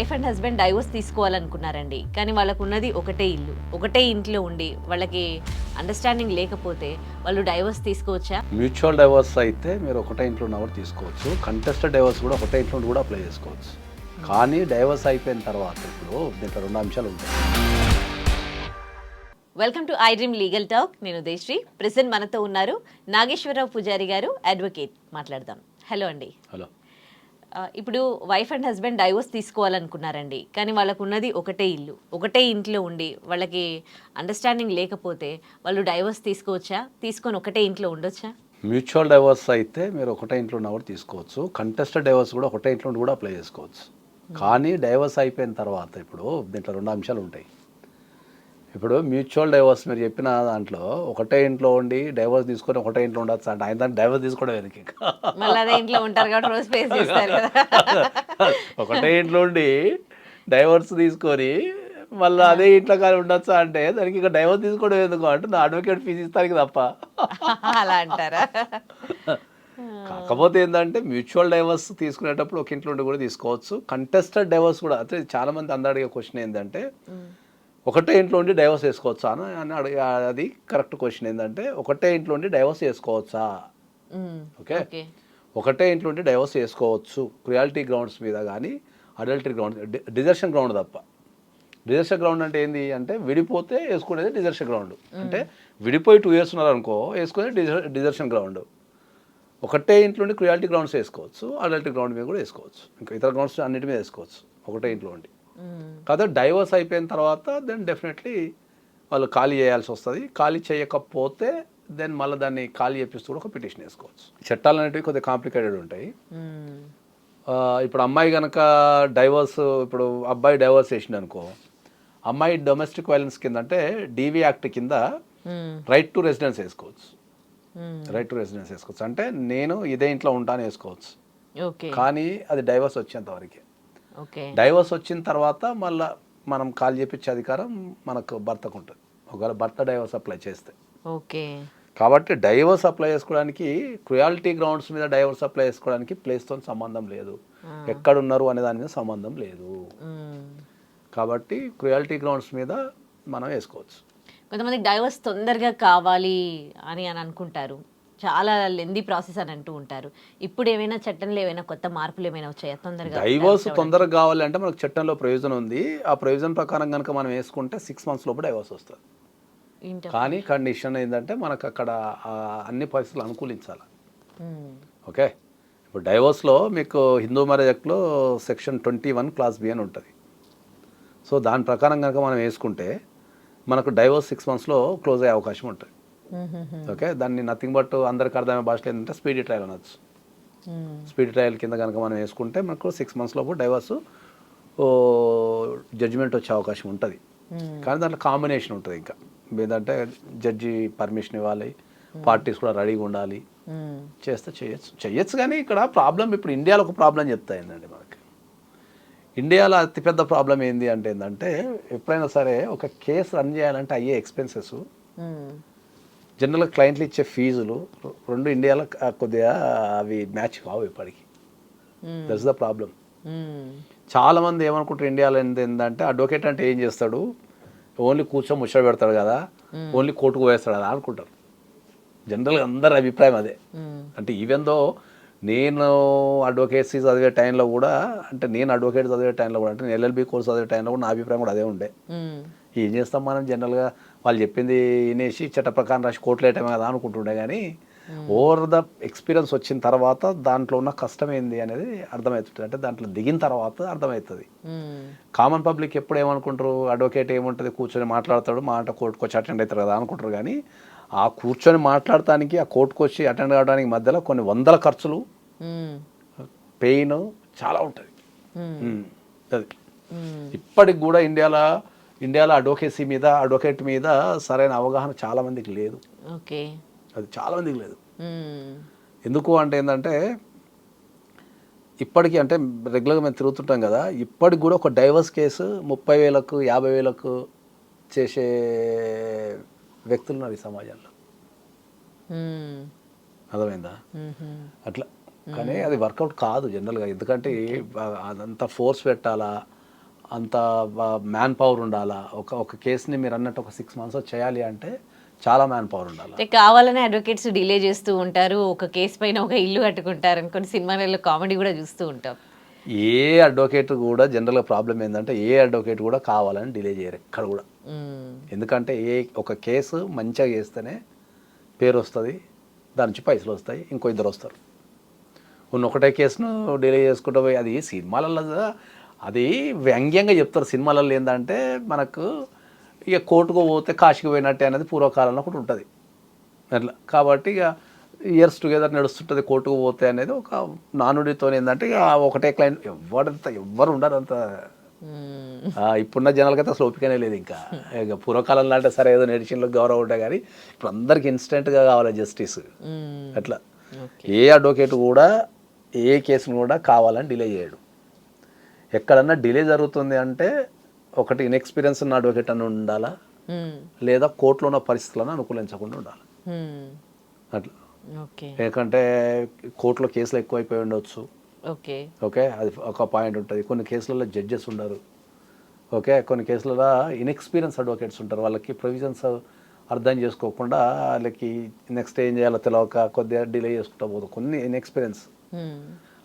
Wife and husband divorce తీసుకోవాలనుకున్నారండి, కానీ వాళ్ళకు ఉన్నది ఒకటే ఇల్లు, ఒకటే ఇంట్లో ఉండి వాళ్ళకి అండర్స్టాండింగ్ లేకపోతే వాళ్ళు డైవోర్స్ తీసుకోవచ్చా? మ్యూచువల్ డైవర్స్ అయితే మీరు ఒకటే ఇంట్లో ఉన్నవారు తీసుకోవచ్చు. కంటెస్టెడ్ డైవర్స్ కూడా ఒకటే ఇంట్లో కూడా అప్లై చేసుకోవచ్చు. కానీ డైవర్స్ అయిపోయిన తర్వాత ఇప్పుడు దీంట్లో 2 అంశాలు ఉంటాయి. Welcome to I dream legal talk. నేను దేశ్రీ. ప్రెసెంట్ మనతో ఉన్నారు నాగేశ్వరరావు పూజారి గారు, అడ్వకేట్. మాట్లాడదాం. హలో అండి. హలో. ఇప్పుడు వైఫ్ అండ్ హస్బెండ్ డైవోర్స్ తీసుకోవాలనుకున్నారండి, కానీ వాళ్ళకు ఉన్నది ఒకటే ఇల్లు, ఒకటే ఇంట్లో ఉండి వాళ్ళకి అండర్స్టాండింగ్ లేకపోతే వాళ్ళు డైవోర్స్ తీసుకోవచ్చా? తీసుకొని ఒకటే ఇంట్లో ఉండొచ్చా? మ్యూచువల్ డైవర్స్ అయితే మీరు ఒకటే ఇంట్లో ఉన్నవారు తీసుకోవచ్చు. కంటెస్టెడ్ డైవర్స్ కూడా ఒకటే ఇంట్లో కూడా అప్లై చేసుకోవచ్చు. కానీ డైవర్స్ అయిపోయిన తర్వాత ఇప్పుడు దీంట్లో 2 అంశాలు ఉంటాయి. ఇప్పుడు మ్యూచువల్ డైవర్స్ మీరు చెప్పిన దాంట్లో ఒకటే ఇంట్లో ఉండి డైవర్స్ తీసుకొని ఒకటే ఇంట్లో ఉండొచ్చు అంటే ఆయన దాన్ని డైవర్స్ తీసుకోవడం ఎందుకు? మళ్ళీ అదే ఇంట్లో ఉంటారు కాబట్టి రోజు ఫేస్ చేస్తారు కదా. ఒకటే ఇంట్లో ఉండి డైవర్స్ తీసుకొని మళ్ళీ అదే ఇంట్లో కానీ ఉండొచ్చా అంటే దానికి ఇక డైవర్స్ తీసుకోవడం ఎందుకు అంటే నా అడ్వకేట్ ఫీజు ఇస్తానికి తప్ప. అలా అంటారా? కాకపోతే ఏంటంటే మ్యూచువల్ డైవర్స్ తీసుకునేటప్పుడు ఒక ఇంట్లో ఉండి కూడా తీసుకోవచ్చు. కంటెస్టెడ్ డైవర్స్ కూడా అంటే చాలామంది అందరూ అడిగే క్వశ్చన్ ఏంటంటే ఒకటే ఇంట్లో ఉండి డైవర్స్ వేసుకోవచ్చా అని అడిగే. అది కరెక్ట్ క్వశ్చన్. ఏంటంటే ఒకటే ఇంట్లో ఉండి డైవర్స్ వేసుకోవచ్చా? ఓకే, ఒకటే ఇంట్లో ఉండి డైవర్స్ వేసుకోవచ్చు. క్రియాలిటీ గ్రౌండ్స్ మీద కానీ అడల్టరీ గ్రౌండ్, డిజర్షన్ గ్రౌండ్ తప్ప. డిజర్షన్ గ్రౌండ్ అంటే ఏంది అంటే విడిపోతే వేసుకునేది డిజర్షన్ గ్రౌండ్. అంటే విడిపోయి 2 years ఉన్నారనుకో వేసుకునేది డిజర్షన్ గ్రౌండ్. ఒకటే ఇంట్లో ఉండి క్రియాలిటీ గ్రౌండ్స్ వేసుకోవచ్చు, అడల్టరీ గ్రౌండ్ మీద కూడా వేసుకోవచ్చు, ఇంకా ఇతర గ్రౌండ్స్ అన్నిటి మీద వేసుకోవచ్చు ఒకటే ఇంట్లో ఉండి. కాదు డైవర్స్ అయిపోయిన తర్వాత దెన్ డెఫినెట్లీ వాళ్ళు ఖాళీ చేయాల్సి వస్తుంది. ఖాళీ చేయకపోతే దెన్ మళ్ళీ దాన్ని ఖాళీ చేపిస్తూ కూడా ఒక పిటిషన్ వేసుకోవచ్చు. చట్టాలు అనేటివి కొద్దిగా కాంప్లికేటెడ్ ఉంటాయి. ఇప్పుడు అమ్మాయి కనుక డైవర్స్, ఇప్పుడు అబ్బాయి డైవర్స్ వేసిండు అనుకో, అమ్మాయి డొమెస్టిక్ వైలెన్స్ కింద అంటే డీవీ యాక్ట్ కింద రైట్ టు రెసిడెన్స్ వేసుకోవచ్చు. రైట్ టు రెసిడెన్స్ వేసుకోవచ్చు అంటే నేను ఇదే ఇంట్లో ఉంటాను వేసుకోవచ్చు. కానీ అది డైవర్స్ వచ్చేంత వరకే. డైవర్స్ వచ్చిన తర్వాత మళ్ళీ మనం కాల్ చేపించే అధికారం మనకు భర్తకు ఉంటుంది, ఒకవేళ భర్త డైవర్స్ అప్లై చేస్తే. ఓకే. కాబట్టి డైవర్స్ అప్లై చేసుకోవడానికి క్రియాలిటీ గ్రౌండ్స్ మీద డైవర్స్ అప్లై చేసుకోవడానికి ప్లేస్తో సంబంధం లేదు, ఎక్కడున్నారు అనే దాని మీద సంబంధం లేదు. కాబట్టి క్రియాలిటీ గ్రౌండ్స్ మీద మనం వేసుకోవచ్చు. కొంతమంది డైవర్స్ తొందరగా కావాలి అని అనుకుంటారు, చాలా లెందీ ప్రాసెస్ అని అంటూ ఉంటారు. ఇప్పుడు ఏమైనా చట్టంలో ఏమైనా కొత్త మార్పులు ఏమైనా వచ్చాయా? తొందరగా డైవర్స్ తొందరగా కావాలంటే మనకు చట్టంలో ప్రొవిజన్ ఉంది. ఆ ప్రొవిజన్ ప్రకారం కనుక మనం వేసుకుంటే 6 months లోపు డైవర్స్ వస్తుంది. కానీ కండిషన్ ఏంటంటే మనకు అక్కడ అన్ని పరిస్థితులు అనుకూలించాలి. ఓకే. ఇప్పుడు డైవర్స్లో మీకు హిందూ మ్యారేజ్ యాక్ట్లో సెక్షన్ 21 Clause B అని ఉంటుంది. సో దాని ప్రకారం కనుక మనం వేసుకుంటే మనకు డైవర్స్ 6 months క్లోజ్ అయ్యే అవకాశం ఉంటుంది. ఓకే. దాన్ని నథింగ్ బట్ అందరికి అర్థమయ్యే భాషలో ఏంటంటే స్పీడీ ట్రయల్ అనొచ్చు. స్పీడీ ట్రయల్ కింద కనుక మనం వేసుకుంటే మనకు 6 months లోపు డైవర్స్ జడ్జిమెంట్ వచ్చే అవకాశం ఉంటుంది. కానీ దాంట్లో కాంబినేషన్ ఉంటుంది. ఇంకా ఏంటంటే జడ్జి పర్మిషన్ ఇవ్వాలి, పార్టీస్ కూడా రెడీగా ఉండాలి, చేస్తే చేయొచ్చు. కానీ ఇక్కడ ప్రాబ్లం, ఇప్పుడు ఇండియాలో ఒక ప్రాబ్లం చెప్తా ఏంటంటే మనకి ఇండియాలో అతిపెద్ద ప్రాబ్లం ఏంది అంటే ఏంటంటే ఎప్పుడైనా సరే ఒక కేసు రన్ చేయాలంటే అయ్యే ఎక్స్పెన్సెస్, జనరల్గా క్లయింట్లు ఇచ్చే ఫీజులు రెండు ఇండియాలో కొద్దిగా అవి మ్యాచ్ కావు ఇప్పటికి. That's the problem. చాలామంది ఏమనుకుంటారు ఇండియాలో ఏంటంటే అడ్వకేట్ అంటే ఏం చేస్తాడు, ఓన్లీ కూర్చొని ముచ్చట పెడతాడు కదా, ఓన్లీ కోర్టుకు పోయేస్తాడు కదా అనుకుంటారు. జనరల్గా అందరి అభిప్రాయం అదే. అంటే ఈవెన్ దో నేను అడ్వకేసీ చదివే టైంలో కూడా, అంటే నేను అడ్వకేట్ చదివే టైంలో కూడా, అంటే నేను LLB కోర్స్ చదివే టైంలో కూడా నా అభిప్రాయం కూడా అదే ఉండే. ఏం చేస్తాం మనం జనరల్గా వాళ్ళు చెప్పింది వినేసి చట్ట ప్రకారం రాసి కోర్టులు వేయటమే కదా అనుకుంటుండే. కానీ ఓవర్ ద ఎక్స్పీరియన్స్ వచ్చిన తర్వాత దాంట్లో ఉన్న కష్టం ఏంది అనేది అర్థమవుతుంది. అంటే దాంట్లో దిగిన తర్వాత అర్థమవుతుంది. కామన్ పబ్లిక్ ఎప్పుడు ఏమనుకుంటారు, అడ్వకేట్ ఏముంటుంది కూర్చొని మాట్లాడతాడు, మాట కోర్టుకు వచ్చి అటెండ్ అవుతారు కదా అనుకుంటారు. కానీ ఆ కూర్చొని మాట్లాడటానికి, ఆ కోర్టుకు వచ్చి అటెండ్ కావడానికి మధ్యలో కొన్ని వందల ఖర్చులు, పెయిన్ చాలా ఉంటుంది. అది ఇప్పటికి కూడా ఇండియాలో అడ్వకేట్ మీద సరైన అవగాహన చాలా మందికి లేదు. ఓకే. అది చాలా మందికి లేదు. ఎందుకు అంటే ఏంటంటే ఇప్పటికీ, అంటే రెగ్యులర్గా మేము తిరుగుతుంటాం కదా, ఇప్పటికి కూడా ఒక డైవర్స్ కేసు 30,000 50,000 చేసే వ్యక్తులు ఉన్నారు ఈ సమాజంలో. అర్థమైందా? అట్లా. కానీ అది వర్కౌట్ కాదు జనరల్గా. ఎందుకంటే అదంతా ఫోర్స్ పెట్టాలా, అంత మ్యాన్ పవర్ ఉండాలా. ఒక కేసుని మీరు అన్నట్టు ఒక 6 months చేయాలి అంటే చాలా మ్యాన్ పవర్ ఉండాలి. అంటే కావాలనే అడ్వకేట్స్ డిలే చేస్తూ ఉంటారు, ఒక కేసు పైన ఒక ఇల్లు కట్టుకుంటారు అని కొన్ని సినిమాలలో కామెడీ కూడా చూస్తూ ఉంటాం. ఏ అడ్వకేట్ కూడా జనరల్గా ప్రాబ్లం ఏంటంటే ఏ అడ్వకేట్ కూడా కావాలని డిలే చేయరు ఎక్కడ కూడా. ఎందుకంటే ఒక కేసు మంచిగా చేస్తేనే పేరు వస్తుంది, దాని నుంచి పైసలు వస్తాయి, ఇంకో ఇద్దరు వస్తారు. ఒకటే కేసును డిలే చేసుకుంటూ పోయి అది సినిమాలలో అది వ్యంగ్యంగా చెప్తారు. సినిమాలలో ఏంటంటే మనకు ఇక కోర్టుకు పోతే కాశీకి పోయినట్టే అనేది పూర్వకాలంలో ఒకటి ఉంటుంది అట్లా. కాబట్టి ఇక ఇయర్స్ టుగెదర్ నడుస్తుంటుంది కోర్టుకు పోతే అనేది ఒక నానుడితో ఏంటంటే ఇక ఒకటే క్లయింట్ ఎవ్వరు ఉండరు అంత. ఇప్పుడున్న జనాలకైతే అసలు ఓపికనే లేదు. ఇంకా ఇక పూర్వకాలంలో అంటే సరే ఏదో నెడిషన్లో గౌరవం ఉంటాయి, కానీ ఇప్పుడు అందరికి ఇన్స్టెంట్గా కావాలి జస్టిస్ అట్లా. ఏ అడ్వకేట్ కూడా ఏ కేసును కూడా కావాలని డిలే చేయడు. ఎక్కడన్నా డిలే జరుగుతుంది అంటే ఒకటి ఇన్ఎక్స్పీరియన్స్ ఉన్న అడ్వకేట్ అని ఉండాలా, లేదా కోర్టులో ఉన్న పరిస్థితులను అనుకూలించకుండా ఉండాలి అట్లా. ఎందుకంటే కోర్టులో కేసులు ఎక్కువైపోయి ఉండవచ్చు. ఓకే, అది ఒక పాయింట్ ఉంటుంది. కొన్ని కేసులలో జడ్జెస్ ఉండరు. ఓకే, కొన్ని కేసులలో ఇన్ఎక్స్పీరియన్స్ అడ్వకేట్స్ ఉంటారు. వాళ్ళకి ప్రొవిజన్స్ అర్థం చేసుకోకుండా వాళ్ళకి నెక్స్ట్ ఏం చేయాలో తెలియక కొద్దిగా డిలే చేసుకుంటూ పోతుంది, కొన్ని ఇన్ఎక్స్పీరియన్స్.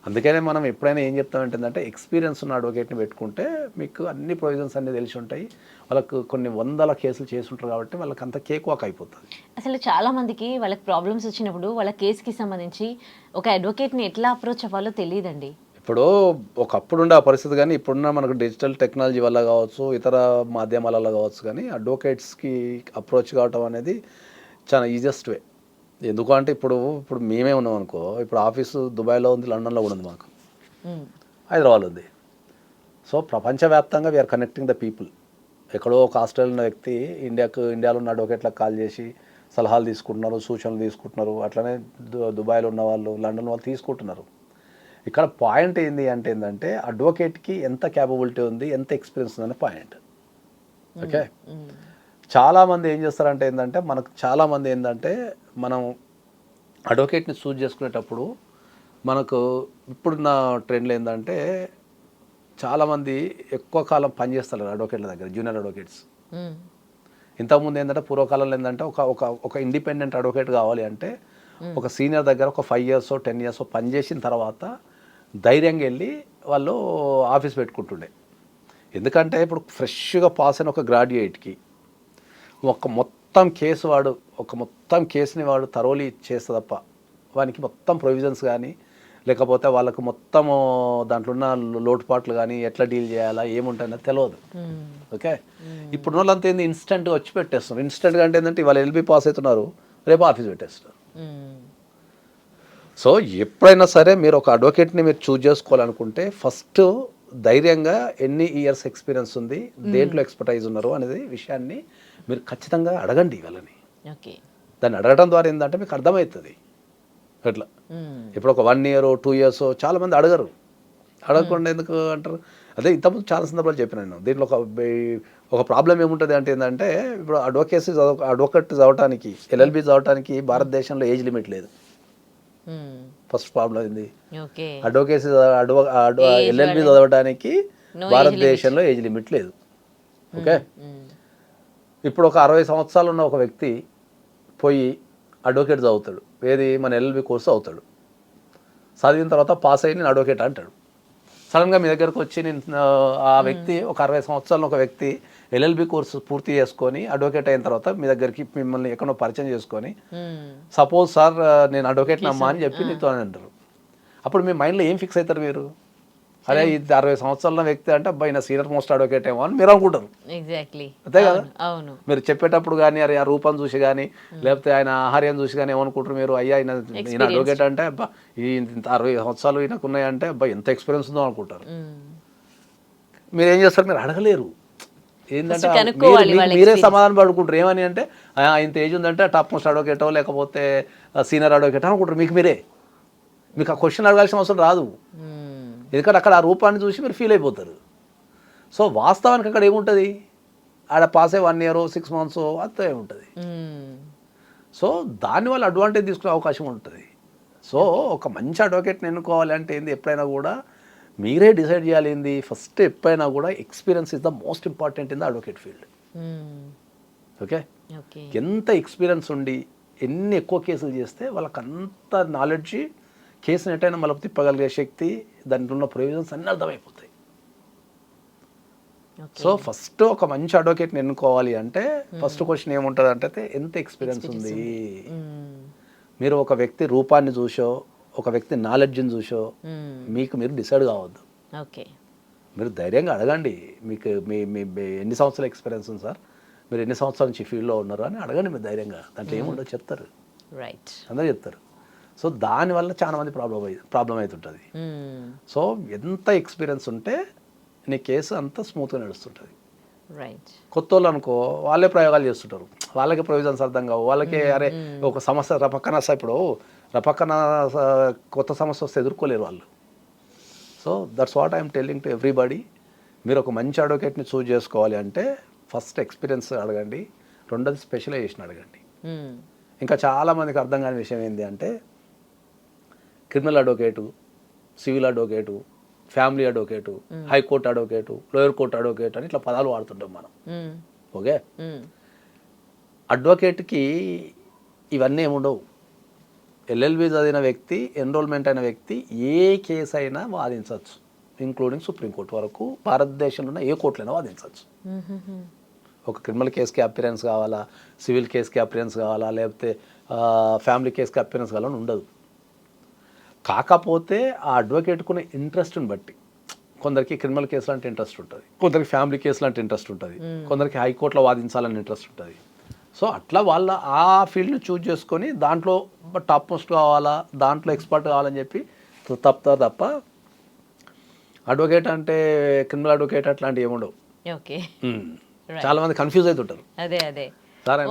అందుకనే మనం ఎప్పుడైనా ఏం చెప్తామంటే ఎక్స్పీరియన్స్ ఉన్న అడ్వకేట్ని పెట్టుకుంటే మీకు అన్ని ప్రొవిజన్స్ అన్నీ తెలిసి ఉంటాయి. వాళ్ళకు కొన్ని 100 కేసులు చేసి ఉంటారు కాబట్టి వాళ్ళకి అంత కేక్ వాక్ అయిపోతుంది. అసలు చాలా మందికి వాళ్ళకి ప్రాబ్లమ్స్ వచ్చినప్పుడు వాళ్ళ కేసుకి సంబంధించి ఒక అడ్వకేట్ని ఎట్లా అప్రోచ్ అవ్వాలో తెలియదండి. ఇప్పుడు ఒకప్పుడు ఉండే ఆ పరిస్థితి, కానీ ఇప్పుడున్న మనకు డిజిటల్ టెక్నాలజీ వల్ల కావచ్చు, ఇతర మాధ్యమాలలో కావచ్చు, కానీ అడ్వకేట్స్కి అప్రోచ్ కావటం అనేది చాలా ఈజియెస్ట్ వే. ఎందుకంటే ఇప్పుడు మేమే ఉన్నాం అనుకో, ఇప్పుడు ఆఫీసు దుబాయ్లో ఉంది, లండన్లో కూడా ఉంది, మాకు హైదరాబాద్ ఉంది. సో ప్రపంచవ్యాప్తంగా వీఆర్ కనెక్టింగ్ ద పీపుల్. ఎక్కడో ఒక ఆస్ట్రేలియా ఉన్న వ్యక్తి ఇండియాలో ఉన్న అడ్వకేట్లకు కాల్ చేసి సలహాలు తీసుకుంటున్నారు, సూచనలు తీసుకుంటున్నారు. అట్లనే దుబాయ్లో ఉన్న వాళ్ళు, లండన్ వాళ్ళు తీసుకుంటున్నారు. ఇక్కడ పాయింట్ ఏంటంటే అడ్వకేట్కి ఎంత క్యాపబిలిటీ ఉంది, ఎంత ఎక్స్పీరియన్స్ ఉందనే పాయింట్. ఓకే, చాలామంది ఏం చేస్తారంటే ఏంటంటే మనం అడ్వకేట్ని చూజ్ చేసుకునేటప్పుడు మనకు ఇప్పుడున్న ట్రెండ్లో ఏంటంటే చాలామంది ఎక్కువ కాలం పనిచేస్తారు అడ్వకేట్ల దగ్గర, జూనియర్ అడ్వకేట్స్. ఇంతకుముందు ఏంటంటే పూర్వకాలంలో ఏంటంటే ఒక ఇండిపెండెంట్ అడ్వకేట్ కావాలి అంటే ఒక సీనియర్ దగ్గర ఒక 5 years 10 years పనిచేసిన తర్వాత ధైర్యంగా వెళ్ళి వాళ్ళు ఆఫీస్ పెట్టుకుంటుండే. ఎందుకంటే ఇప్పుడు ఫ్రెష్గా పాస్ అయిన ఒక గ్రాడ్యుయేట్కి మొత్తం కేసుని వాడు తరోలీ చేస్తే తప్ప వానికి మొత్తం ప్రొవిజన్స్ కానీ లేకపోతే వాళ్ళకు మొత్తం దాంట్లో ఉన్న లోటుపాట్లు కానీ ఎట్లా డీల్ చేయాలా ఏముంటాయో తెలియదు. ఓకే, ఇప్పుడు వాళ్ళంతా ఏంది ఇన్స్టెంట్గా వచ్చి పెట్టేస్తున్నారు. ఇన్స్టెంట్గా అంటే ఏంటంటే ఇవాళ ఎల్బీ పాస్ అవుతున్నారు, రేపు ఆఫీస్ పెట్టేస్తున్నారు. సో ఎప్పుడైనా సరే మీరు ఒక అడ్వకేట్ని మీరు చూజ్ చేసుకోవాలనుకుంటే ఫస్ట్ ధైర్యంగా ఎన్ని ఇయర్స్ ఎక్స్పీరియన్స్ ఉంది, దేంట్లో ఎక్స్పర్టైజ్ ఉన్నారు అనేది విషయాన్ని మీరు ఖచ్చితంగా అడగండి వాళ్ళని. దాన్ని అడగడం ద్వారా ఏంటంటే మీకు అర్థమవుతుంది అట్లా. ఇప్పుడు ఒక 1 year 2 years చాలామంది అడగకుండా ఎందుకు అంటారు. అదే ఇంతకుముందు చాలా సందర్భాలు చెప్పిన నేను. దీంట్లో ఒక ప్రాబ్లం ఏముంటుంది అంటే ఏంటంటే ఇప్పుడు అడ్వకేట్ చదవటానికి, LLB చదవటానికి భారతదేశంలో ఏజ్ లిమిట్ లేదు. ఫస్ట్ ప్రాబ్లం ఏంది, అడ్వకేసీ LLB చదవడానికి భారతదేశంలో ఏజ్ లిమిట్ లేదు. ఓకే, ఇప్పుడు ఒక 60 సంవత్సరాలు ఉన్న ఒక వ్యక్తి పోయి అడ్వకేట్ చదువుతాడు, ఏది మన LLB కోర్సు అవుతాడు. చదివిన తర్వాత పాస్ అయ్యి నేను అడ్వకేట్ అంటాడు. సడన్గా మీ దగ్గరకు వచ్చి ఆ వ్యక్తి ఒక 60 సంవత్సరాల ఒక వ్యక్తి LLB కోర్సు పూర్తి చేసుకొని అడ్వకేట్ అయిన తర్వాత మీ దగ్గరికి మిమ్మల్ని ఎక్కడో పరిచయం చేసుకొని సపోజ్ సార్ నేను అడ్వకేట్ నమ్మా అని చెప్పి నీతో అని అంటారు. అప్పుడు మీ మైండ్లో ఏం ఫిక్స్ అవుతారు మీరు? అరే ఇది 60 సంవత్సరాల వ్యక్తి అంటే అబ్బాయి నా సీనియర్ మోస్ట్ అడ్వకేట్ ఏమో అని మీరు అనుకుంటారు. అంతే కదా, మీరు చెప్పేటప్పుడు కానీ అరే ఆ రూపం చూసి కానీ లేకపోతే ఆయన ఆహార్యం చూసి కానీ ఏమనుకుంటారు మీరు, అయ్యా ఈయన అడ్వకేట్ అంటే అబ్బా ఇంత 60 సంవత్సరాలు ఈయనకు ఉన్నాయంటే అబ్బా ఎంత ఎక్స్పీరియన్స్ ఉందో అనుకుంటారు. మీరు ఏం చేస్తారు, మీరు అడగలేరు. ఏంటంటే మీరే సమాధానం పడుకుంటారు. ఏమని అంటే ఇంత ఏజ్ ఉందంటే టాప్ మోస్ట్ అడ్వకేటో లేకపోతే సీనియర్ అడ్వకేటో అనుకుంటారు. మీకు ఆ క్వశ్చన్ అడగాల్సిన అవసరం రాదు. ఎందుకంటే అక్కడ ఆ రూపాన్ని చూసి మీరు ఫీల్ అయిపోతారు. సో వాస్తవానికి అక్కడ ఏముంటుంది, ఆడ పాస్ అయ్యి 1 year 6 months అంతా ఏముంటుంది. సో దానివల్ల అడ్వాంటేజ్ తీసుకునే అవకాశం ఉంటుంది. సో ఒక మంచి అడ్వకేట్ని ఎన్నుకోవాలి అంటే ఏంది, ఎప్పుడైనా కూడా మీరే డిసైడ్ చేయాలి ఏంది ఫస్ట్ ఎప్పుడైనా కూడా experience is the most important in the advocate field. Okay, okay ఎంత ఎక్స్పీరియన్స్ ఉండి ఎన్ని ఎక్కువ కేసులు చేస్తే వాళ్ళకి అంత నాలెడ్జ్, కేసుని ఎట్టయినా మళ్ళీ తిప్పగలిగే శక్తి, దాంట్లో ఉన్న ప్రొవిజన్స్ అన్నీ అర్థమైపోతాయి. సో ఫస్ట్ ఒక మంచి అడ్వకేట్ని ఎన్నుకోవాలి అంటే ఫస్ట్ క్వశ్చన్ ఏముంటుంది అంటే ఎంత ఎక్స్పీరియన్స్ ఉంది. మీరు ఒక వ్యక్తి రూపాన్ని చూసో ఒక వ్యక్తి నాలెడ్జ్ని చూసో మీకు మీరు డిసైడ్ కావద్దు. ఓకే, మీరు ధైర్యంగా అడగండి, మీకు మీ మీ ఎన్ని సంవత్సరాల ఎక్స్పీరియన్స్ ఉంది సార్, మీరు ఎన్ని సంవత్సరాల నుంచి ఫీల్డ్లో ఉన్నారు అని అడగండి మీరు ధైర్యంగా. దాంట్లో ఏముండో చెప్తారు, రైట్, అందరూ చెప్తారు. సో దానివల్ల చాలా మంది ప్రాబ్లం అవుతుంటుంది. సో ఎంత ఎక్స్పీరియన్స్ ఉంటే నీ కేసు అంత స్మూత్గా నడుస్తుంటుంది. రైట్, కొత్త వాళ్ళు అనుకో వాళ్ళే ప్రయోగాలు చేస్తుంటారు, వాళ్ళకి ప్రొవిజన్స్ అర్థం కావు, వాళ్ళకి అరే ఒక సమస్య రపక్కన ఇప్పుడు రపక్కన కొత్త సమస్య వస్తే ఎదుర్కోలేరు వాళ్ళు. So that's what I'm telling to everybody. మీరు ఒక మంచి అడ్వకేట్ని చూజ్ చేసుకోవాలి అంటే ఫస్ట్ ఎక్స్పీరియన్స్ అడగండి, రెండోది స్పెషలైజేషన్ అడగండి. ఇంకా చాలామందికి అర్థం కాని విషయం ఏంటి అంటే criminal advocate, civil advocate, family advocate, high court advocate, lower court advocate అని ఇట్లా పదాలు వాడుతుంటాం మనం. ఓకే, అడ్వకేట్కి ఇవన్నీ ఏముండవు. ఎల్ఎల్బి చదివిన వ్యక్తి, ఎన్రోల్మెంట్ అయిన వ్యక్తి ఏ కేసు అయినా వాదించవచ్చు, ఇంక్లూడింగ్ సుప్రీంకోర్టు వరకు భారతదేశంలో ఉన్న ఏ కోర్టులైనా వాదించవచ్చు. ఒక క్రిమినల్ కేసుకి అపిరెన్స్ కావాలా, సివిల్ కేసుకి అపిరెన్స్ కావాలా, లేకపోతే ఫ్యామిలీ కేసుకి అపిరెన్స్ కావాలని ఉండదు. కాకపోతే ఆ అడ్వకేట్కునే ఇంట్రెస్ట్ని బట్టి కొందరికి క్రిమినల్ కేసులు అంటే ఇంట్రెస్ట్ ఉంటుంది, కొందరికి ఫ్యామిలీ కేసులు అంటే ఇంట్రెస్ట్ ఉంటుంది, కొందరికి హైకోర్టులో వాదించాలని ఇంట్రెస్ట్ ఉంటుంది. సో అట్లా వాళ్ళ ఆ ఫీల్డ్ని చూజ్ చేసుకొని దాంట్లో టాప్ మోస్ట్ కావాలా, దాంట్లో ఎక్స్పర్ట్ కావాలని చెప్పి తప్పుతారు తప్ప అడ్వకేట్ అంటే క్రిమినల్ అడ్వకేట్ అట్లాంటివి ఏముండవు. ఓకే, చాలా మంది కన్ఫ్యూజ్ అవుతుంటారు. అదే అదే సార్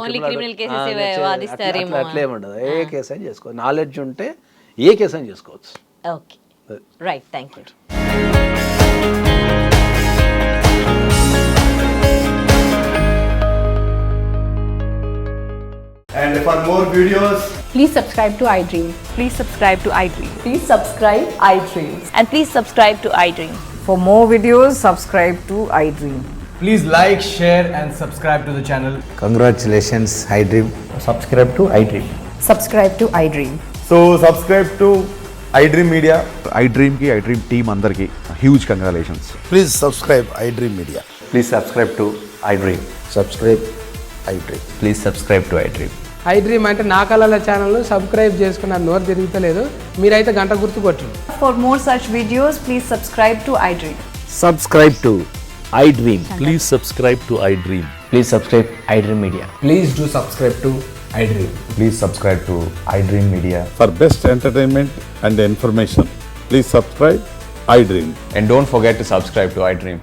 అట్లా ఏముండదు, ఏ కేసు అయినా చేసుకోవచ్చు, నాలెడ్జ్ ఉంటే ఏ కేసు అయినా చేసుకోవచ్చు. Okay, right, thank you. And for more videos, Please subscribe to iDream. Please subscribe to iDream. Please subscribe iDream. And please subscribe to iDream. For more videos, subscribe to iDream. please like, share and subscribe to the channel. Congratulations, iDream. Subscribe to iDream. Subscribe to iDream. So subscribe to iDream Media. iDream ki iDream team andarki huge congratulations. Please subscribe iDream Media. Please subscribe to iDream. Subscribe iDream. Please subscribe to iDream. iDream అంటే నా కళల channel subscribe చేసుకున్న నోరు తిరుగుతలేదు, మీరైతే గంట గుర్తు కొట్టండి. For more such videos, please subscribe to iDream. Subscribe to iDream. Please subscribe to iDream. Please subscribe iDream Media. Please do subscribe to iDream. Please subscribe to iDream Media. For best entertainment and information, please subscribe iDream. And don't forget to subscribe to iDream.